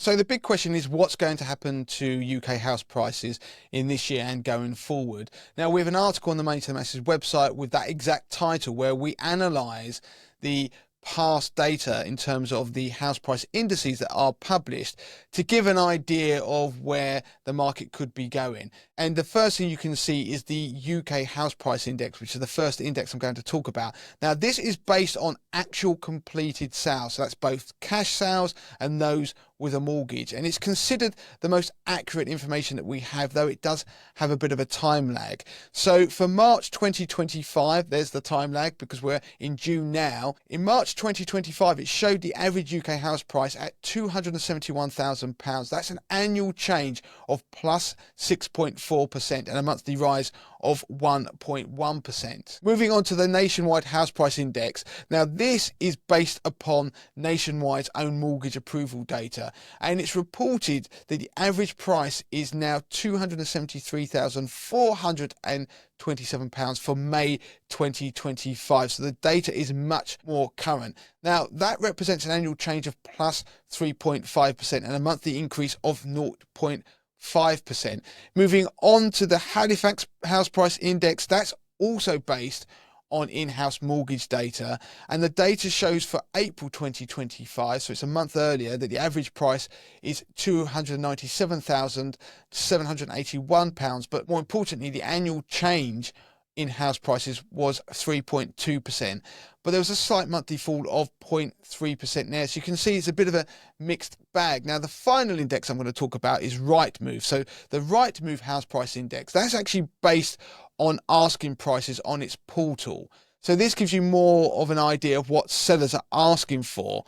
So the big question is what's going to happen to UK house prices in this year and going forward. Now we have an article on the Money to the Masses website with that exact title where we analyse the past data in terms of the house price indices that are published to give an idea of where the market could be going. And the first thing you can see is the UK house price index, which is the first index I'm going to talk about. Now this is based on actual completed sales, so that's both cash sales and those with a mortgage, and it's considered the most accurate information that we have, though it does have a bit of a time lag. So for March 2025, there's the time lag because we're in June now. In March 2025, it showed the average UK house price at £271,000. That's an annual change of plus 6.4% and a monthly rise of 1.1%. Moving on to the nationwide house price index. Now this is based upon Nationwide's own mortgage approval data, and it's reported that the average price is now £273,427 for May 2025. So the data is much more current. Now that represents an annual change of plus 3.5% and a monthly increase of 0.5%. Moving on to the Halifax house price index, that's also based on in-house mortgage data, and the data shows for April 2025, so it's a month earlier, that the average price is £297,781, but more importantly the annual change in house prices was 3.2%, but there was a slight monthly fall of 0.3% there. So you can see it's a bit of a mixed bag. Now the final index I'm going to talk about is Rightmove. So the Rightmove house price index, that's actually based on asking prices on its portal. So this gives you more of an idea of what sellers are asking for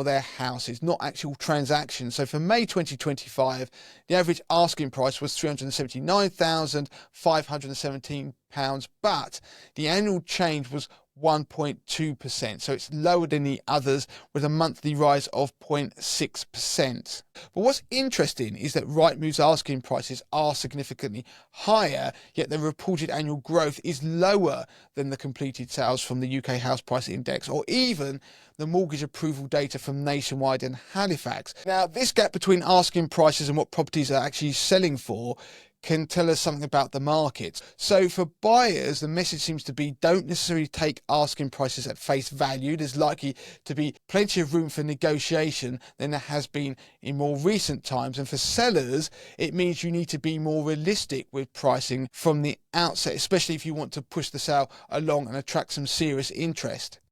their houses, not actual transactions. So for May 2025, the average asking price was £379,517, but the annual change was 1.2%, so it's lower than the others with a monthly rise of 0.6%. But what's interesting is that Rightmove's asking prices are significantly higher, yet the reported annual growth is lower than the completed sales from the UK house price index, or even the mortgage approval data from Nationwide and Halifax. Now this gap between asking prices and what properties are actually selling for can tell us something about the market. So for buyers, the message seems to be don't necessarily take asking prices at face value. There's likely to be plenty of room for negotiation than there has been in more recent times. And for sellers, it means you need to be more realistic with pricing from the outset, especially if you want to push the sale along and attract some serious interest.